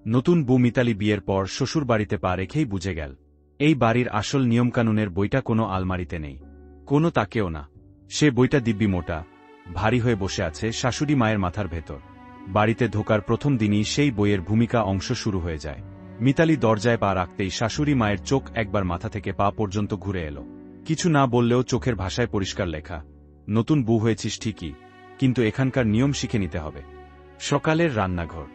নতুন বউ মিতালি বিয়ের পর শ্বশুর বাড়িতে পা রেখেই বুঝে গেল, এই বাড়ির আসল নিয়মকানুনের বইটা কোনো আলমারিতে নেই, কোনো তাকেও না। সে বইটা দিব্যি মোটা, ভারী হয়ে বসে আছে শাশুড়ি মায়ের মাথার ভেতর। বাড়িতে ঢোকার প্রথম দিনই সেই বইয়ের ভূমিকা অংশ শুরু হয়ে যায়। মিতালি দরজায় পা রাখতেই শাশুড়ি মায়ের চোখ একবার মাথা থেকে পা পর্যন্ত ঘুরে এলো। কিছু না বললেও চোখের ভাষায় পরিষ্কার লেখা, নতুন বউ হয়েছিস ঠিকই, কিন্তু এখানকার নিয়ম শিখে নিতে হবে। সকালের রান্নাঘর,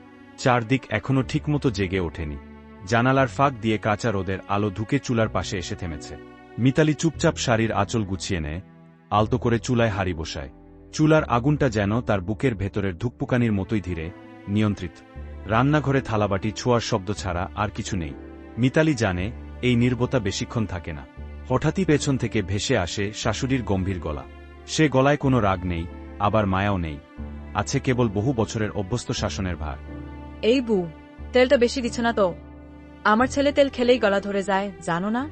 চারদিক এখনো ঠিকমতো জেগে ওঠেনি। জানালার ফাঁক দিয়ে কাঁচা রোদের আলো ঢুকে চুলার পাশে এসে থেমেছে। মিতালি চুপচাপ শাড়ির আঁচল গুছিয়ে নেয়, আলতো করে চুলায় হাঁড়ি বসায়। চুলার আগুনটা যেন তার বুকের ভেতরের ধুকপুকানির মতোই ধীরে, নিয়ন্ত্রিত। রান্নাঘরে থালাবাটি ছোঁয়ার শব্দ ছাড়া আর কিছু নেই। মিতালি জানে এই নীরবতা বেশিক্ষণ থাকে না। হঠাৎই পেছন থেকে ভেসে আসে শাশুড়ির গম্ভীর গলা। সে গলায় কোনো রাগ নেই, আবার মায়াও নেই, আছে কেবল বহু বছরের অভ্যস্ত শাসনের ভার। এই বউ, তেলটা বেশি দিচ্ছ না তো? আমার ছেলে তেল খেলেই গলা ধরে যায়, জানো না?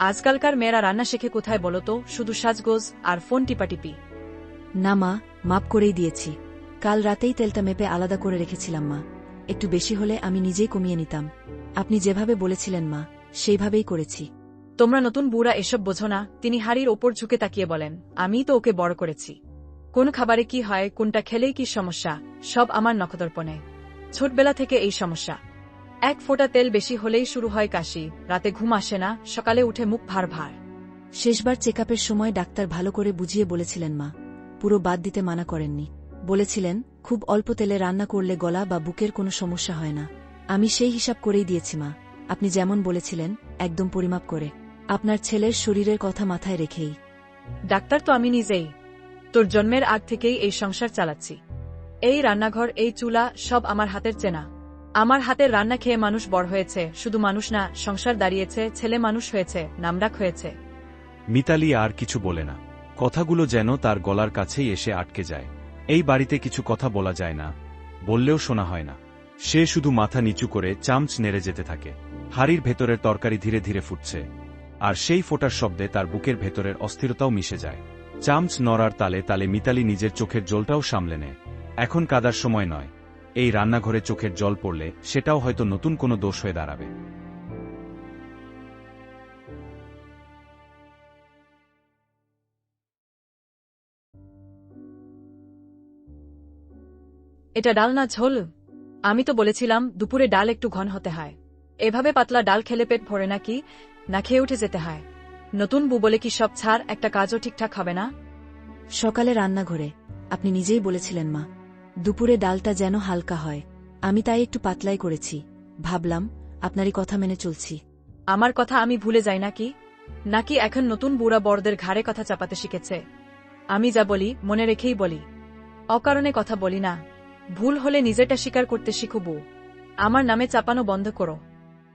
আজকালকার মেয়েরা রান্না শেখে কোথায় বলো তো? শুধু সাজগোজ আর ফোন টিপাটিপি। না মা, মাপ করেই দিয়েছি। কাল রাতেই তেলটা মেপে আলাদা করে রেখেছিলাম মা। একটু বেশি হলে আমি নিজেই কমিয়ে নিতাম। আপনি যেভাবে বলেছিলেন মা, সেইভাবেই করেছি। তোমরা নতুন বুড়া এসব বোঝো না। তিনি হাড়ির ওপর ঝুঁকে তাকিয়ে বলেন, আমিই তো ওকে বড় করেছি। কোন খাবারে কি হয়, কোনটা খেলেই কি সমস্যা, সব আমার নখদর্পণে। ছোটবেলা থেকে এই সমস্যা। এক ফোঁটা তেল বেশি হলেই শুরু হয় কাশি, রাতে ঘুম আসে না, সকালে উঠে মুখ ভার ভার। শেষবার চেকআপের সময় ডাক্তার ভালো করে বুঝিয়ে বলেছিলেন মা, পুরো বাদ দিতে মানা করেননি। বলেছিলেন খুব অল্প তেলে রান্না করলে গলা বা বুকের কোনো সমস্যা হয় না। আমি সেই হিসাব করেই দিয়েছি মা, আপনি যেমন বলেছিলেন, একদম পরিমাপ করে, আপনার ছেলের শরীরের কথা মাথায় রেখেই। ডাক্তার তো আমি নিজেই। তোর জন্মের আগ থেকেই এই সংসার চালাচ্ছি। এই রান্নাঘর, এই চুলা সব আমার হাতের চেনা। আমার হাতের রান্না খেয়ে মানুষ বড় হয়েছে, শুধু মানুষ না, সংসার দাঁড়িয়েছে, ছেলে মানুষ হয়েছে, নামডাক হয়েছে। মিতালি আর কিছু বলে না। কথাগুলো যেন তার গলার কাছেই এসে আটকে যায়। এই বাড়িতে কিছু কথা বলা যায় না, বললেও শোনা হয় না। সে শুধু মাথা নিচু করে চামচ নেড়ে যেতে থাকে। হাড়ির ভেতরের তরকারি ধীরে ধীরে ফুটছে, আর সেই ফোটার শব্দে তার বুকের ভেতরের অস্থিরতাও মিশে যায়। চামচ নড়ার তালে তালে মিতালি নিজের চোখের জলটাও সামলে নেয়। এখন কাদার সময় নয়। এই রান্নাঘরে চোখের জল পড়লে সেটাও হয়তো নতুন কোনো দোষ হয়ে দাঁড়াবে। এটা ডাল না ঝোল? আমি তো বলেছিলাম দুপুরে ডাল একটু ঘন হতে হয়। এভাবে পাতলা ডাল খেলে পেট ভরে নাকি, না খেয়ে উঠে যেতে হয়? নতুন বউ বলে কি সব ছাড়, একটা কাজও ঠিকঠাক হবে না? সকালে রান্নাঘরে আপনি নিজেই বলেছিলেন মা, দুপুরে ডালটা যেন হালকা হয়। আমি তাই একটু পাতলাই করেছি। ভাবলাম আপনারই কথা মেনে চলছি। আমার কথা আমি ভুলে যাই নাকি? নাকি এখন নতুন বুড়া বড়দের ঘাড়ে কথা চাপাতে শিখেছে? আমি যা বলি মনে রেখেই বলি, অকারণে কথা বলি না। ভুল হলে নিজেটা স্বীকার করতে শিখো বউ। আমার নামে চাপানো বন্ধ করো।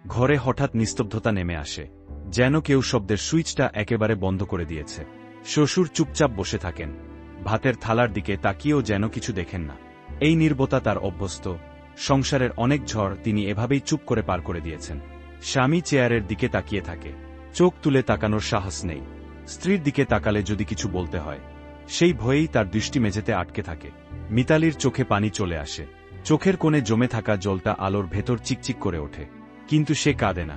ঘরে হঠাৎ নিস্তব্ধতা নেমে আসে, যেন কেউ শব্দের সুইচটা একেবারে বন্ধ করে দিয়েছে। শ্বশুর চুপচাপ বসে থাকেন, ভাতের থালার দিকে তাকিয়েও যেন কিছু দেখেন না। এই নীরবতা তার অভ্যস্ত। সংসারের অনেক ঝড় তিনি এভাবেই চুপ করে পার করে দিয়েছেন। স্বামী চেয়ারের দিকে তাকিয়ে থাকে, চোখ তুলে তাকানোর সাহস নেই। স্ত্রীর দিকে তাকালে যদি কিছু বলতে হয়, সেই ভয়েই তার দৃষ্টি মেঝেতে আটকে থাকে। মিতালির চোখে পানি চলে আসে, চোখের কোণে জমে থাকা জলটা আলোর ভেতর চিকচিক করে ওঠে। কিন্তু সে কাঁদে না।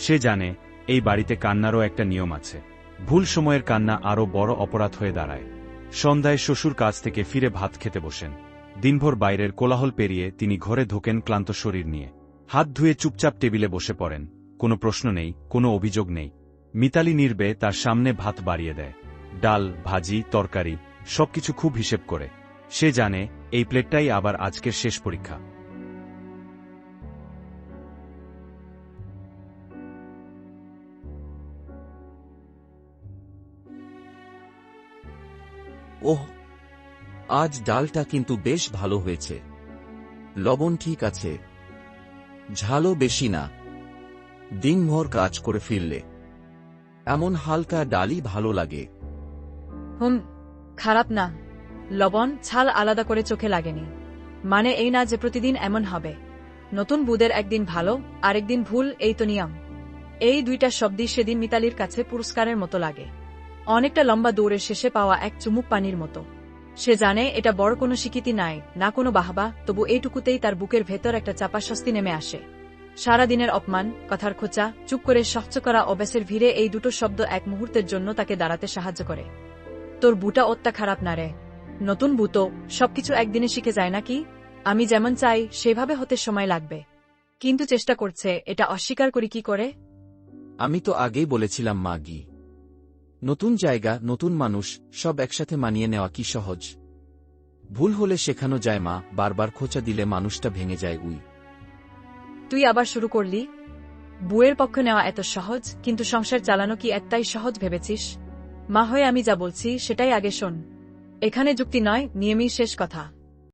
সে জানে এই বাড়িতে কান্নারও একটা নিয়ম আছে। ভুল সময়ের কান্না আরও বড় অপরাধ হয়ে দাঁড়ায়। সন্ধ্যায় শ্বশুর কাজ থেকে ফিরে ভাত খেতে বসেন। দিনভর বাইরের কোলাহল পেরিয়ে তিনি ঘরে ঢোকেন ক্লান্ত শরীর নিয়ে। হাত ধুয়ে চুপচাপ টেবিলে বসে পড়েন। কোনো প্রশ্ন নেই, কোনো অভিযোগ নেই। মিতালি নির্বে তার সামনে ভাত বাড়িয়ে দেয়, ডাল, ভাজি, তরকারি, সবকিছু খুব হিসেব করে। সে জানে এই প্লেটটাই আবার আজকের শেষ পরীক্ষা। ওহ, আজ ডালটা কিন্তু বেশ ভালো হয়েছে। লবণ ঠিক আছে, ঝালও বেশি না। দিনভর কাজ করে ফিরলে এমন হালকা ডালই ভালো লাগে। খারাপ না। লবণ ছাল আলাদা করে চোখে লাগেনি, মানে এই না যে প্রতিদিন এমন হবে। নতুন বুদের একদিন ভালো, আরেকদিন ভুল, এই তো নিয়ম। এই দুইটা শব্দই সেদিন মিতালির কাছে পুরস্কারের মতো লাগে। অনেকটা লম্বা দৌড়ের শেষে পাওয়া এক চুমুক পানির মতো। সে জানে এটা বড় কোনো স্বীকৃতি নাই, না কোনো বাহবা, তবু এইটুকুতেই তার বুকের ভেতর একটা চাপা স্বস্তি নেমে আসে। সারাদিনের অপমান, কথার খোঁচা, চুপ করে সহ্য করা অভ্যাসের ভিড়ে এই দুটো শব্দ এক মুহূর্তের জন্য তাকে দাঁড়াতে সাহায্য করে। তোর বুটা অত্যা খারাপ না রে। নতুন বুতো সবকিছু একদিনে শিখে যায় নাকি? আমি যেমন চাই সেভাবে হতে সময় লাগবে। কিন্তু চেষ্টা করছে, এটা অস্বীকার করি কি করে? আমি তো আগেই বলেছিলাম মাগি, নতুন জায়গা, নতুন মানুষ, সব একসাথে মানিয়ে নেওয়া কি সহজ? ভুল হলে শেখানো যায় মা, বারবার খোঁচা দিলে মানুষটা ভেঙে যায়। তুই আবার শুরু করলি? বুয়ের পক্ষ নেওয়া এত সহজ, কিন্তু সংসার চালানো কি এতটাই সহজ ভেবেছিস? মা হয়ে আমি যা বলছি সেটাই আগে শোন। এখানে যুক্তি নয়, নিয়মই শেষ কথা।